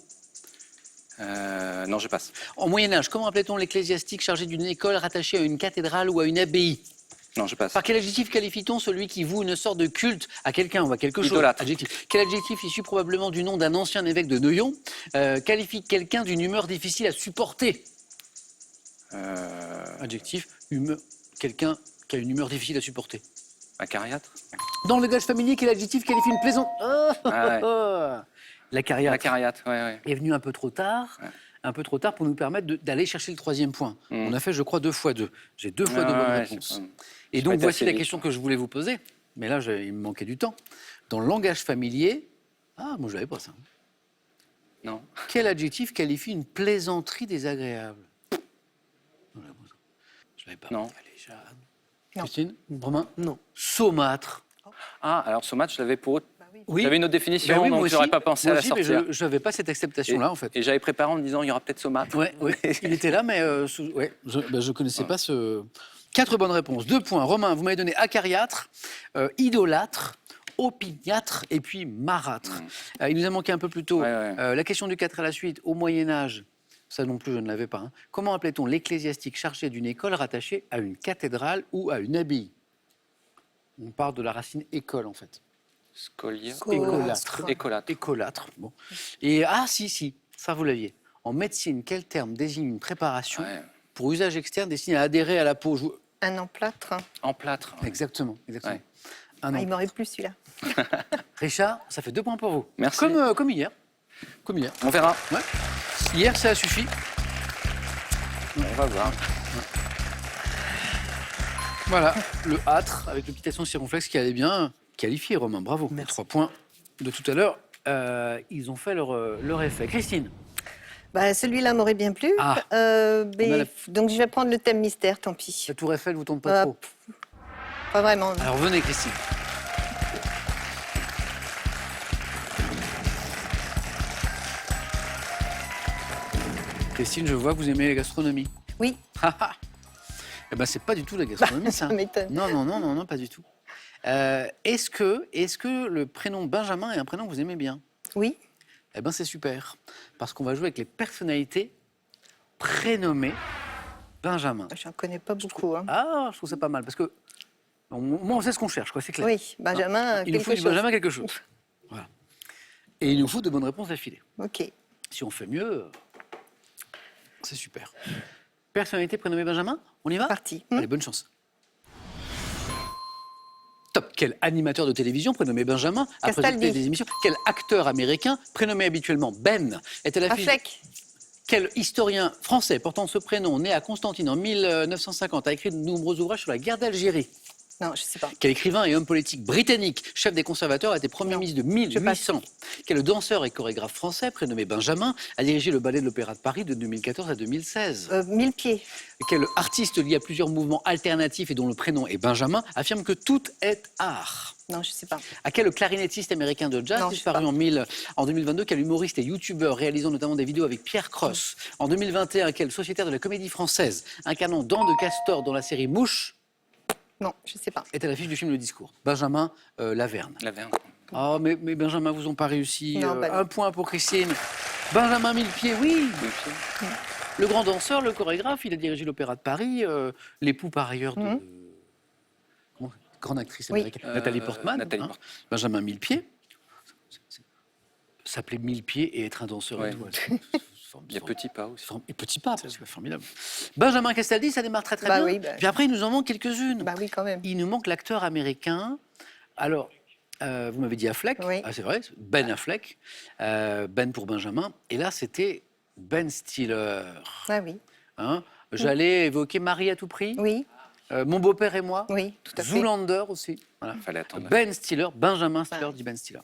Speaker 3: Non, je passe.
Speaker 1: En Moyen-Âge, comment appelait-on l'ecclésiastique chargé d'une école rattachée à une cathédrale ou à une abbaye?
Speaker 3: Non, je passe.
Speaker 1: Par quel adjectif qualifie-t-on celui qui voue une sorte de culte à quelqu'un ou à quelque chose?
Speaker 3: Idolâtre.
Speaker 1: Adjectif. Quel adjectif issu probablement du nom d'un ancien évêque de Neuillon qualifie quelqu'un d'une humeur difficile à supporter? Adjectif, quelqu'un qui a une humeur difficile à supporter.
Speaker 3: Acariâtre.
Speaker 1: Dans le langage familier, quel adjectif qualifie une plaisante... La carrière
Speaker 3: Acariâtre, ouais.
Speaker 1: est venue un peu trop tard.
Speaker 3: Ouais.
Speaker 1: Un peu trop tard pour nous permettre d'aller chercher le 3e point. On a fait, je crois, 2 fois 2. J'ai 2 fois 2 bonnes réponses. Et donc,
Speaker 3: été
Speaker 1: voici
Speaker 3: assez
Speaker 1: la
Speaker 3: vite.
Speaker 1: question que je voulais vous poser. Mais là, il me manquait du temps. Dans le langage familier... Ah, moi, je l'avais pas, ça.
Speaker 3: Non.
Speaker 1: Quel adjectif qualifie une plaisanterie désagréable? Je l'avais pas.
Speaker 3: Non.
Speaker 1: Allez, Jeanne. Christine? Romain?
Speaker 5: Non.
Speaker 1: Saumâtre.
Speaker 3: Ah, alors ce match, je l'avais pour...
Speaker 1: Oui.
Speaker 3: J'avais une autre définition,
Speaker 1: Ben oui, moi
Speaker 3: donc
Speaker 1: aussi.
Speaker 3: j'aurais pas pensé
Speaker 1: Moi
Speaker 3: à la
Speaker 1: aussi, mais
Speaker 3: sortir.
Speaker 1: je n'avais pas cette acceptation-là, en fait.
Speaker 3: Et j'avais préparé en me disant, il y aura peut-être saumâtre.
Speaker 1: Ouais, il était là, mais je connaissais pas ce... 4 bonnes réponses, 2 points. Romain, vous m'avez donné acariâtre, idolâtre, opiniâtre et puis marâtre. Il nous a manqué un peu plus tôt la question du 4 à la suite. Au Moyen-Âge, ça non plus, je ne l'avais pas. Comment appelait-on l'ecclésiastique chargé d'une école rattachée à une cathédrale ou à une abbaye? On part de la racine école, en fait.
Speaker 3: Scolia.
Speaker 1: Écolâtre.
Speaker 3: Écolâtre.
Speaker 1: Écolâtre. Bon. Et si, ça vous l'aviez. En médecine, quel terme désigne une préparation pour usage externe destinée à adhérer à la peau?
Speaker 4: Un emplâtre.
Speaker 3: En plâtre.
Speaker 1: Exactement.
Speaker 3: Ouais.
Speaker 1: Un
Speaker 4: Il
Speaker 1: an.
Speaker 4: m'aurait plu celui-là.
Speaker 1: Richard, ça fait 2 points pour vous.
Speaker 3: Merci.
Speaker 1: Comme hier. Comme hier.
Speaker 3: On verra.
Speaker 1: Ouais. Hier, ça a suffi.
Speaker 3: On va voir.
Speaker 1: Voilà, le âtre avec le petit accent circonflexe qui allait bien. Qualifié, Romain, bravo.
Speaker 5: Merci.
Speaker 1: 3 points de tout à l'heure. Ils ont fait leur effet. Christine?
Speaker 4: Celui-là m'aurait bien plu.
Speaker 1: Ah.
Speaker 4: Donc je vais prendre le thème mystère, tant pis.
Speaker 1: La Tour Eiffel vous tombe pas trop?
Speaker 4: Pas vraiment.
Speaker 1: Alors venez, Christine. Christine, je vois que vous aimez la gastronomie.
Speaker 4: Oui,
Speaker 1: Eh ben, c'est pas du tout la gastronomie, ça.
Speaker 4: ça m'étonne.
Speaker 1: Non, pas du tout. Est-ce que le prénom Benjamin est un prénom que vous aimez bien?
Speaker 4: Oui,
Speaker 1: Eh ben, c'est super. Parce qu'on va jouer avec les personnalités prénommées Benjamin.
Speaker 4: j'en connais pas beaucoup. Hein.
Speaker 1: Ah, je trouve ça pas mal. Parce que, moi, on sait ce qu'on cherche, quoi, c'est clair.
Speaker 4: Oui, Benjamin,
Speaker 1: Il nous faut
Speaker 4: quelque
Speaker 1: du
Speaker 4: chose.
Speaker 1: Benjamin quelque chose. Voilà. Et il nous faut de bonnes réponses d'affilée.
Speaker 4: Ok.
Speaker 1: Si on fait mieux, c'est super. Personnalité prénommée Benjamin, on y va?
Speaker 4: Parti.
Speaker 1: Allez, bonne chance. Top. Quel animateur de télévision prénommé Benjamin a
Speaker 4: Castaldi.
Speaker 1: présenté des émissions? Quel acteur américain prénommé habituellement Ben est à l'affiche?
Speaker 4: Affleck.
Speaker 1: Quel historien français portant ce prénom, né à Constantine en 1950, a écrit de nombreux ouvrages sur la guerre d'Algérie?
Speaker 4: Non, je sais pas.
Speaker 1: Quel écrivain et homme politique britannique, chef des conservateurs, a été Premier
Speaker 4: Non.
Speaker 1: ministre de
Speaker 4: Je passe.
Speaker 1: 1800? Quel danseur et chorégraphe français, prénommé Benjamin, a dirigé le ballet de l'Opéra de Paris de 2014 à 2016?
Speaker 4: 1000 pieds.
Speaker 1: Quel artiste lié à plusieurs mouvements alternatifs et dont le prénom est Benjamin affirme que tout est art?
Speaker 4: Non, je sais pas.
Speaker 1: À quel clarinettiste américain de jazz,
Speaker 4: Non, je sais
Speaker 1: disparu
Speaker 4: pas.
Speaker 1: en 2022, quel humoriste et youtubeur réalisant notamment des vidéos avec Pierre Cross? En 2021, quel sociétaire de la comédie française incarnant Dan de Castor dans la série Mouche
Speaker 4: Non, je sais pas.
Speaker 1: est à l'affiche du film Le Discours? Benjamin Laverne.
Speaker 3: La Verne.
Speaker 1: Oh, mais Benjamin, vous n'ont pas réussi.
Speaker 4: Non, bah non.
Speaker 1: Un point pour Christine. Benjamin Millepied, oui. Le grand danseur, le chorégraphe, il a dirigé l'Opéra de Paris, l'époux par ailleurs de... comment- grande actrice
Speaker 4: Oui.
Speaker 1: américaine, Nathalie Portman.
Speaker 3: Nathalie
Speaker 1: hein.
Speaker 3: Portman.
Speaker 1: Benjamin Millepied. S'appeler Millepied et être un danseur
Speaker 3: Ouais.
Speaker 1: et tout.
Speaker 3: Il y a Petit Pas aussi.
Speaker 1: Et petit pas, c'est formidable. Benjamin Castaldi, ça démarre très très
Speaker 4: Bah
Speaker 1: bien.
Speaker 4: oui, bah.
Speaker 1: Puis après, il nous en manque quelques-unes.
Speaker 4: Bah oui, quand même.
Speaker 1: Il nous manque l'acteur américain. Alors, vous m'avez dit Affleck.
Speaker 4: Oui.
Speaker 1: Ah, c'est vrai, Ben Affleck. Ben pour Benjamin. Et là, c'était Ben Stiller.
Speaker 4: Ah oui.
Speaker 1: Hein. J'allais évoquer Marie à tout prix.
Speaker 4: Oui,
Speaker 1: Mon beau-père et moi.
Speaker 4: oui, tout à fait.
Speaker 1: Zoolander aussi. Voilà.
Speaker 3: Fallait attendre.
Speaker 1: Ben Stiller, Benjamin Stiller
Speaker 4: Voilà.
Speaker 1: dit Ben Stiller.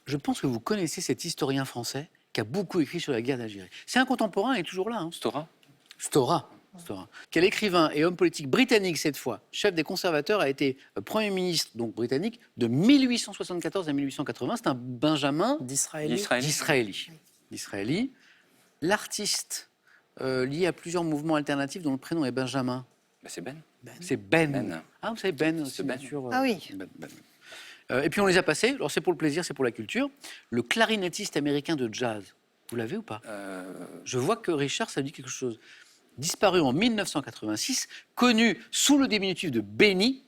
Speaker 1: Je pense que vous connaissez cet historien français qui a beaucoup écrit sur la guerre d'Algérie. C'est un contemporain, il est toujours là. hein.
Speaker 3: Stora.
Speaker 1: Stora. Quel écrivain et homme politique britannique cette fois, chef des conservateurs, a été Premier ministre donc britannique de 1874 à 1880. C'est un Benjamin
Speaker 5: D'Israël.
Speaker 1: d'Israéli. L'artiste lié à plusieurs mouvements alternatifs dont le prénom est Benjamin.
Speaker 3: Bah, c'est Ben.
Speaker 1: C'est Ben.
Speaker 3: Ben.
Speaker 1: Ah, vous savez Ben,
Speaker 3: C'est Ben.
Speaker 1: bien sûr.
Speaker 4: Ah oui.
Speaker 1: Ben. Et puis on les a passés. Alors c'est pour le plaisir, c'est pour la culture. Le clarinettiste américain de jazz. Vous l'avez ou pas? Je vois que Richard, ça dit quelque chose. Disparu en 1986, connu sous le diminutif de Benny,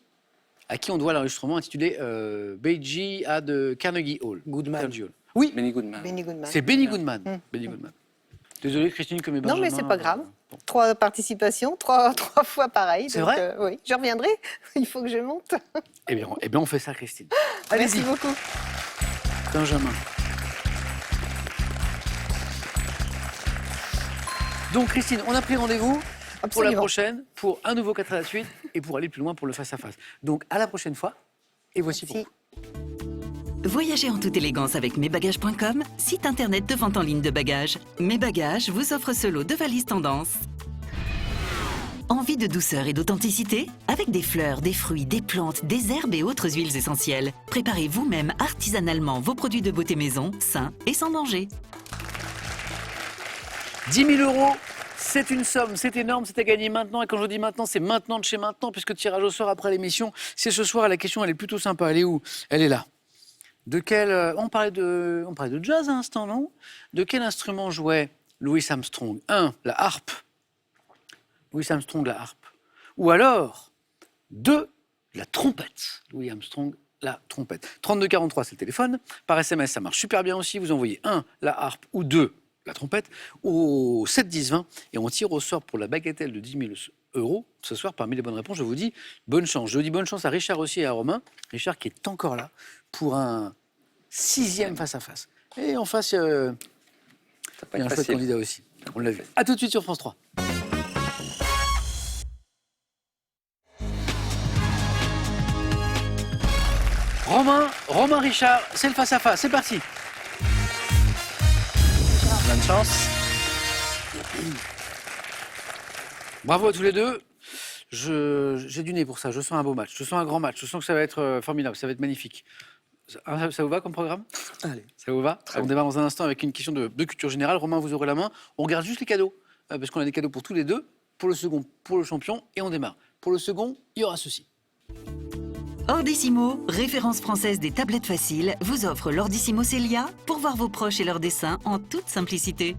Speaker 1: à qui on doit l'enregistrement intitulé Beiji at Carnegie Hall.
Speaker 5: Goodman.
Speaker 1: Carnegie Hall. Oui,
Speaker 3: Benny Goodman.
Speaker 4: Benny Goodman.
Speaker 1: c'est Benny Goodman. Benny Goodman. Désolé Christine que mes
Speaker 4: Non,
Speaker 1: Benjamin...
Speaker 4: mais c'est pas grave.
Speaker 1: bon.
Speaker 4: 3 participations, 3 fois pareil.
Speaker 1: C'est
Speaker 4: donc,
Speaker 1: vrai
Speaker 4: oui, je reviendrai. Il faut que je monte.
Speaker 1: Eh bien, on fait ça Christine.
Speaker 4: Merci
Speaker 1: Allez-y,
Speaker 4: beaucoup.
Speaker 1: Benjamin. Donc Christine, on a pris rendez-vous pour la
Speaker 4: Absolument.
Speaker 1: prochaine, pour un nouveau 4 à la suite et pour aller plus loin pour le face-à-face. Donc à la prochaine fois et voici pour
Speaker 4: Merci.
Speaker 1: vous.
Speaker 6: Voyagez en toute élégance avec mesbagages.com, site internet de vente en ligne de bagages. Mes Bagages vous offre ce lot de valises tendance. Envie de douceur et d'authenticité? Avec des fleurs, des fruits, des plantes, des herbes et autres huiles essentielles. Préparez vous-même artisanalement vos produits de beauté maison, sains et sans danger.
Speaker 1: 10 000 €, c'est une somme, c'est énorme, c'est à gagner maintenant. Et quand je dis maintenant, c'est maintenant de chez maintenant, puisque le tirage au sort après l'émission, c'est ce soir. Et la question, elle est plutôt sympa. Elle est où? Elle est là. De quel on parlait de jazz à l'instant, non? De quel instrument jouait Louis Armstrong? 1, la harpe. Louis Armstrong, la harpe. Ou alors 2, la trompette. Louis Armstrong, la trompette. 3243, c'est le téléphone. Par SMS, ça marche super bien aussi. Vous envoyez 1, la harpe, ou 2, la trompette, au 7 10 20 et on tire au sort pour la bagatelle de 10 000 € ce soir. Parmi les bonnes réponses, je vous dis bonne chance. Je dis bonne chance à Richard aussi et à Romain. Richard qui est encore là pour un 6e face-à-face. Et en face, il y
Speaker 3: Ça
Speaker 1: a
Speaker 3: va
Speaker 1: un
Speaker 3: être
Speaker 1: chouette
Speaker 3: facile.
Speaker 1: candidat aussi. On l'a vu. A tout de suite sur France 3. Romain Richard, c'est le face-à-face. C'est parti. Bonne chance. Bravo à tous les deux. J'ai du nez pour ça. Je sens un beau match. Je sens un grand match. Je sens que ça va être formidable. Ça va être magnifique. Ça vous va comme programme?
Speaker 5: Allez.
Speaker 1: Ça vous va? On démarre dans un instant avec une question de culture générale. Romain, vous aurez la main. On regarde juste les cadeaux. Parce qu'on a des cadeaux pour tous les deux. Pour le second, pour le champion. Et on démarre. Pour le second, il y aura ceci.
Speaker 6: Ordissimo, référence française des tablettes faciles, vous offre l'Ordissimo Célia pour voir vos proches et leurs dessins en toute simplicité.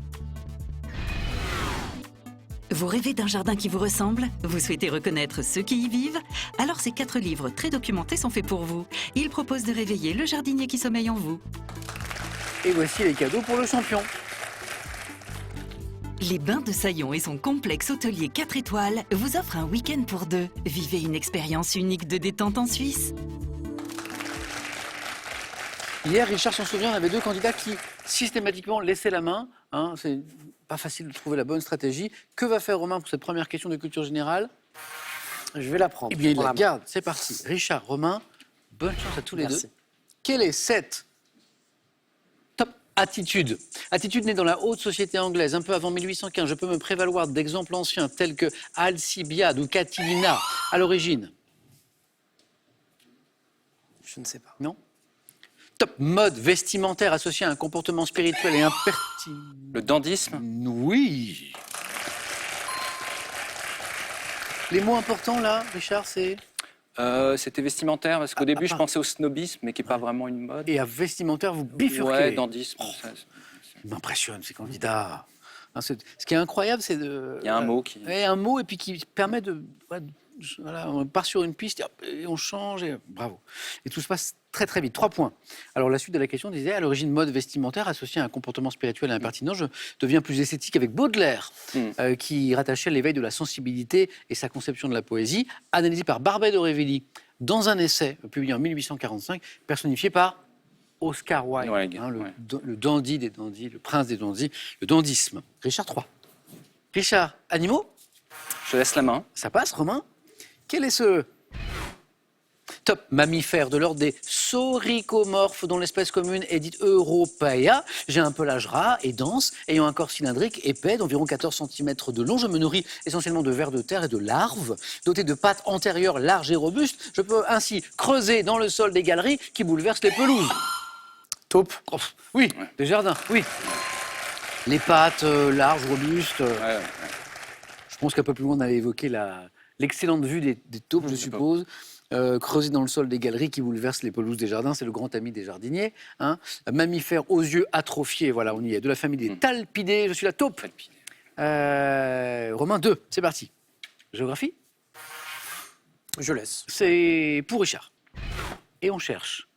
Speaker 6: Vous rêvez d'un jardin qui vous ressemble? Vous souhaitez reconnaître ceux qui y vivent? Alors ces 4 livres très documentés sont faits pour vous. Ils proposent de réveiller le jardinier qui sommeille en vous.
Speaker 1: Et voici les cadeaux pour le champion.
Speaker 6: Les Bains de Saillon et son complexe hôtelier 4 étoiles vous offrent un week-end pour deux. Vivez une expérience unique de détente en Suisse.
Speaker 1: Hier, Richard s'en souvient, on avait 2 candidats qui systématiquement laissaient la main. Hein, c'est pas facile de trouver la bonne stratégie. Que va faire Romain pour cette première question de culture générale?
Speaker 5: Je vais la prendre.
Speaker 1: Eh bien, il
Speaker 5: Prends
Speaker 1: la
Speaker 5: la main.
Speaker 1: garde. C'est parti. Richard, Romain, bonne chance à tous les
Speaker 5: Merci.
Speaker 1: deux. Quelle est cette top attitude? Attitude née dans la haute société anglaise, un peu avant 1815. Je peux me prévaloir d'exemples anciens tels que Alcibiade ou Catilina. À l'origine,
Speaker 5: Je ne sais pas.
Speaker 1: non? Top mode vestimentaire associé à un comportement spirituel et impertinent.
Speaker 3: Le dandysme.
Speaker 1: Oui. Les mots importants là, Richard, c'est...
Speaker 3: C'était vestimentaire, parce qu'au début, je pensais au snobisme, mais qui n'est pas vraiment une mode.
Speaker 1: Et à vestimentaire, vous bifurquez.
Speaker 3: Ouais, dandysme.
Speaker 1: Il m'impressionne, ces candidats. Hein, ce qui est incroyable, c'est de...
Speaker 3: Il y a un mot qui...
Speaker 1: Ouais, un mot, et puis qui permet de... Voilà, on part sur une piste, et on change, et bravo. Et tout se passe très très vite. 3 points. Alors la suite de la question disait, à l'origine mode vestimentaire associé à un comportement spirituel et impertinent, je deviens plus esthétique avec Baudelaire, qui rattachait l'éveil de la sensibilité et sa conception de la poésie, analysée par Barbet d'Aurevilly dans un essai publié en 1845, personnifié par Oscar Wilde,
Speaker 3: Wilde,
Speaker 1: hein,
Speaker 3: ouais.
Speaker 1: le dandy des dandys, le prince des dandys, le dandysme. Richard 3. Richard, animaux?
Speaker 3: Je laisse la main.
Speaker 1: Ça passe, Romain? Quel est ce top mammifère de l'ordre des sauricomorphes dont l'espèce commune est dite Europaea? J'ai un pelage ras et dense, ayant un corps cylindrique épais d'environ 14 cm de long. Je me nourris essentiellement de vers de terre et de larves. Doté de pattes antérieures larges et robustes, je peux ainsi creuser dans le sol des galeries qui bouleversent les pelouses.
Speaker 5: Taupe.
Speaker 1: Oh, oui, des jardins, oui. Les pattes larges, robustes.
Speaker 3: Ouais.
Speaker 1: Je pense qu'un peu plus loin, on allait évoquer l'excellente vue des taupes, je suppose. Creuser dans le sol des galeries qui bouleversent les pelouses des jardins, c'est le grand ami des jardiniers. Hein. Mammifère aux yeux atrophiés, voilà, on y est. De la famille des Talpidés, je suis la taupe. Romain 2, c'est parti. Géographie,
Speaker 5: Je laisse.
Speaker 1: c'est pour Richard. Et on cherche.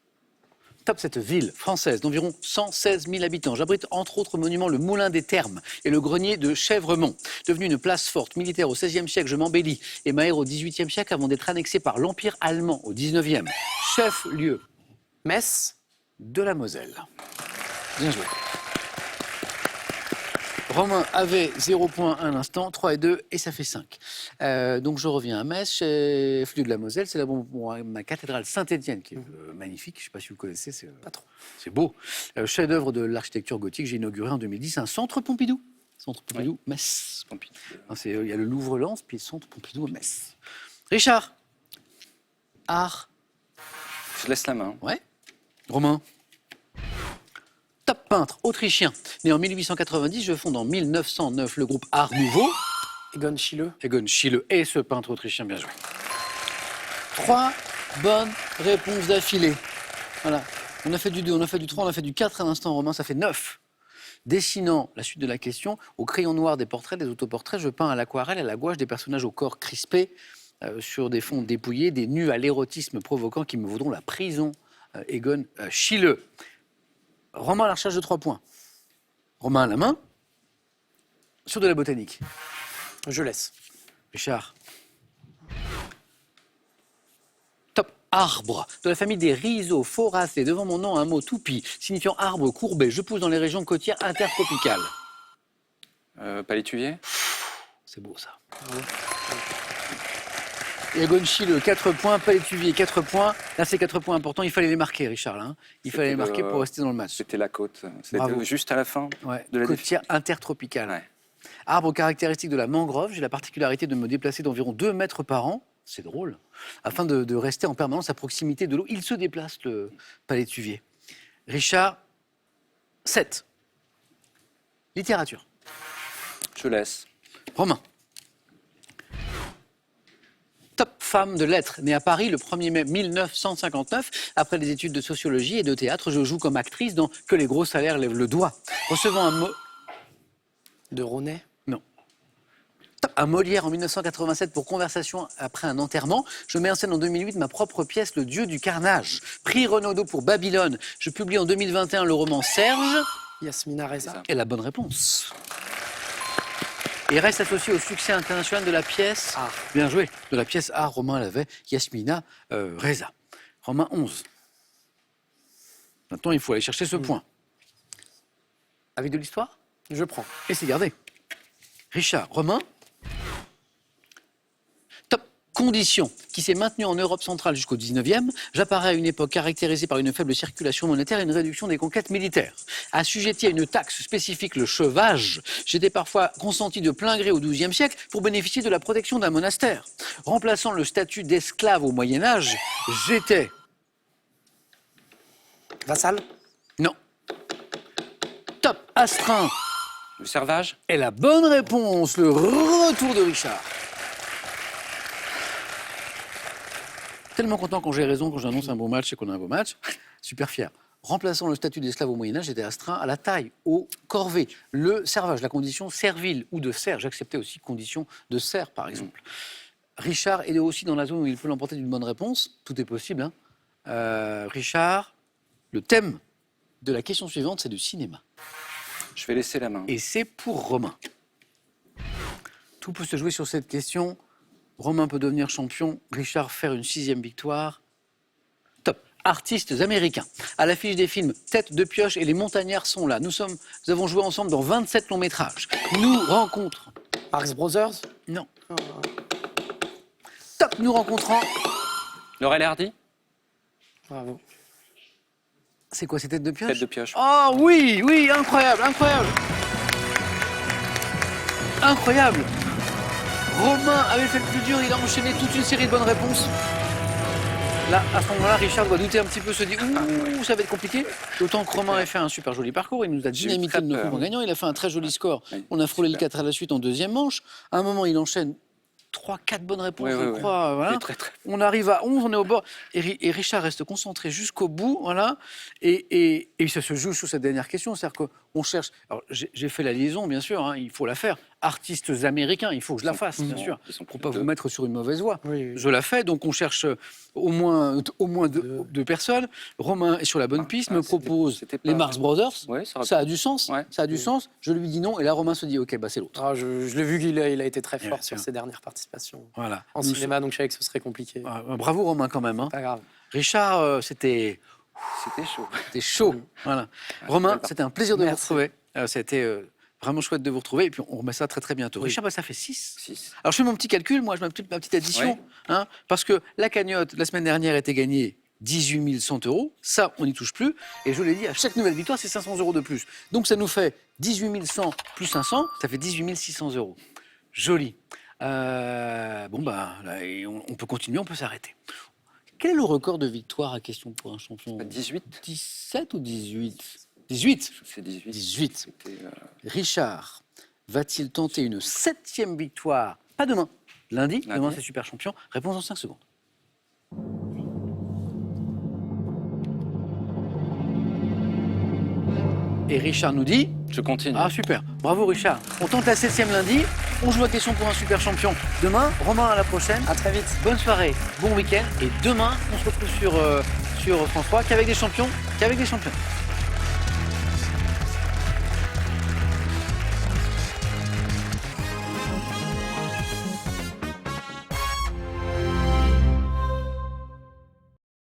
Speaker 1: Top, cette ville française d'environ 116 000 habitants. J'abrite entre autres monuments le Moulin des Thermes et le grenier de Chèvremont. Devenu une place forte militaire au XVIe siècle, je m'embellis et m'aère au XVIIIe siècle avant d'être annexé par l'Empire allemand au XIXe. Chef-lieu
Speaker 5: Metz.
Speaker 1: de la Moselle. Bien joué. Romain avait 0 points à l'instant, 3 et 2, et ça fait 5. Donc je reviens à Metz, chef-lieu de la Moselle, c'est là ma cathédrale Saint-Étienne, qui est magnifique, je ne sais pas si vous connaissez,
Speaker 5: Pas trop.
Speaker 1: c'est beau. Chef-d'œuvre de l'architecture gothique, j'ai inauguré en 2010 un centre Pompidou. Centre Pompidou, Metz. Hein, il y a le Louvre-Lens, puis le centre Pompidou à Metz. Richard, art,
Speaker 3: Je laisse la main.
Speaker 1: ouais. Romain, top peintre autrichien. Né en 1890, je fonde en 1909 le groupe Art Nouveau.
Speaker 5: Egon Schiele.
Speaker 1: Egon Schiele et ce peintre autrichien, bien joué. 3 bonnes réponses d'affilée. Voilà. On a fait du 2, on a fait du 3, on a fait du 4 à l'instant, Romain, ça fait 9. Dessinant la suite de la question, au crayon noir des portraits, des autoportraits, je peins à l'aquarelle et à la gouache des personnages au corps crispé sur des fonds dépouillés, des nus à l'érotisme provoquant qui me vaudront la prison. Egon Schiele. Romain à la recherche de 3 points. Romain à la main. Sur de la botanique.
Speaker 5: Je laisse.
Speaker 1: Richard. Top arbre. De la famille des rhizophoracées. Devant mon nom, un mot toupie, signifiant arbre courbé. Je pousse dans les régions côtières intertropicales.
Speaker 3: Palétuvier.
Speaker 1: C'est beau ça. Egon Schiele, 4 points. Palétuvier, 4 points. Là, c'est 4 points importants. Il fallait les marquer, Richard. Là, hein. Il fallait les marquer pour rester dans le match.
Speaker 3: C'était la côte.
Speaker 1: Bravo.
Speaker 3: C'était juste à la fin
Speaker 1: Ouais.
Speaker 3: de la
Speaker 1: Côtière intertropicale.
Speaker 3: Ouais.
Speaker 1: Arbre caractéristique de la mangrove, j'ai la particularité de me déplacer d'environ 2 mètres par an, c'est drôle, afin de rester en permanence à proximité de l'eau. Il se déplace, le palétuvier. Richard, 7. Littérature.
Speaker 3: Je laisse.
Speaker 1: Romain. Top femme de lettres, née à Paris le 1er mai 1959. Après des études de sociologie et de théâtre, je joue comme actrice dans Que les gros salaires lèvent le doigt. Recevant un mot...
Speaker 5: De Ronet.
Speaker 1: Non. Un Molière en 1987 pour Conversation après un enterrement. Je mets en scène en 2008 ma propre pièce, Le Dieu du carnage. Prix Renaudot pour Babylone. Je publie en 2021 le roman Serge.
Speaker 5: Yasmina Reza.
Speaker 1: Et la bonne réponse. et reste associé au succès international de la pièce.
Speaker 5: Ah.
Speaker 1: Bien joué. De la pièce Art, Romain l'avait, Yasmina Reza. Romain 11. Maintenant, il faut aller chercher ce point. Avec de l'histoire?
Speaker 5: Je prends.
Speaker 1: Et c'est gardé. Richard, Romain. Top. Condition qui s'est maintenue en Europe centrale jusqu'au 19e. J'apparais à une époque caractérisée par une faible circulation monétaire et une réduction des conquêtes militaires. Assujetti à une taxe spécifique, le chevage, j'étais parfois consenti de plein gré au XIIe siècle pour bénéficier de la protection d'un monastère. Remplaçant le statut d'esclave au Moyen-Âge, j'étais...
Speaker 5: Vassal?
Speaker 1: Non. Top. Astreint.
Speaker 3: Le servage?
Speaker 1: Et la bonne réponse, le retour de Richard. Tellement content quand j'ai raison, quand j'annonce un beau match et qu'on a un beau match. Super fier. Remplaçant le statut d'esclave au Moyen-Âge, j'étais astreint à la taille, au corvée, le servage, la condition servile ou de serf. J'acceptais aussi condition de serf, par exemple. Richard est aussi dans la zone où il peut l'emporter d'une bonne réponse. Tout est possible. Hein. Richard, le thème de la question suivante, c'est du cinéma.
Speaker 3: Je vais laisser la main.
Speaker 1: Et c'est pour Romain. Tout peut se jouer sur cette question. Romain peut devenir champion, Richard faire une 6e victoire. Top. Artistes américains. À l'affiche des films Tête de pioche et Les Montagnards sont là. Nous avons joué ensemble dans 27 longs métrages. Nous rencontrons...
Speaker 5: Marx Brothers?
Speaker 1: Non. Top. Nous rencontrons...
Speaker 3: Laurel et Hardy?
Speaker 5: Bravo.
Speaker 1: C'est quoi, ces Têtes de pioche?
Speaker 3: Tête de pioche.
Speaker 1: Oh oui, oui, incroyable, incroyable. Incroyable. Romain avait fait le plus dur, il a enchaîné toute une série de bonnes réponses. Là, à ce moment-là, Richard doit douter un petit peu, se dit « Ouh, ça va être compliqué ». D'autant que Romain a fait un super joli parcours, il nous a dynamité de nos coups en gagnant, il a fait un très joli score. On a frôlé le 4 à la suite en deuxième manche. À un moment, il enchaîne 3-4 bonnes réponses, je crois. Voilà.
Speaker 3: Très, très.
Speaker 1: On arrive à 11, on est au bord. Et Richard reste concentré jusqu'au bout. Voilà. Et ça se joue sur cette dernière question. C'est-à-dire qu'on cherche... Alors, j'ai fait la liaison, bien sûr, hein, il faut la faire. Artistes américains, il faut que je la fasse, bien sûr. Pour ne pas vous mettre sur une mauvaise voie.
Speaker 5: Oui.
Speaker 1: Je la fais, donc on cherche au moins deux personnes. Romain est sur la bonne piste, me propose
Speaker 3: c'était
Speaker 1: les
Speaker 3: pas-
Speaker 1: Marx Brothers.
Speaker 3: Ouais, ça aurait
Speaker 1: Ça a du sens.
Speaker 3: Ouais.
Speaker 1: Ça a du sens. Je lui dis non. Et là, Romain se dit OK, bah, c'est l'autre.
Speaker 5: Ah, je l'ai vu qu'il a été très
Speaker 1: Bien
Speaker 5: fort
Speaker 1: sûr.
Speaker 5: sur ses dernières participations
Speaker 1: Voilà.
Speaker 5: en
Speaker 1: Nous
Speaker 5: cinéma, donc je savais que ce serait compliqué.
Speaker 1: Bravo, Romain, quand même. Hein.
Speaker 5: Pas grave.
Speaker 1: Richard, c'était
Speaker 3: C'était chaud.
Speaker 1: Voilà. Romain, c'était un plaisir de
Speaker 5: Merci.
Speaker 1: vous retrouver. C'était vraiment chouette de vous retrouver. Et puis, on remet ça très, très bientôt.
Speaker 5: Oui.
Speaker 1: Richard, bah, ça fait 6.
Speaker 3: 6.
Speaker 1: Alors, je fais mon petit calcul, moi, je mets ma petite addition.
Speaker 3: Oui.
Speaker 1: Hein, parce que la cagnotte, la semaine dernière, était gagnée 18 100 €. Ça, on n'y touche plus. Et je vous l'ai dit, à chaque nouvelle victoire, c'est 500 € de plus. Donc, ça nous fait 18 100 plus 500, ça fait 18 600 €. Joli. Bon, bah, là, on peut continuer, on peut s'arrêter. Quel est le record de victoire à question pour un champion?
Speaker 3: 18.
Speaker 1: 17 ou 18? 18.
Speaker 3: C'est 18.
Speaker 1: 18.
Speaker 3: C'était,
Speaker 1: Richard va-t-il tenter une 7e victoire? Pas demain, lundi. Demain, c'est super champion. Réponse en 5 secondes. Et Richard nous dit...
Speaker 3: Je continue.
Speaker 1: Ah, super. Bravo, Richard. On tente la 7e lundi. On joue à question pour un super champion. Demain, Romain, à la prochaine.
Speaker 5: À très vite.
Speaker 1: Bonne soirée, bon week-end. Et demain, on se retrouve sur France 3 qu'avec des champions.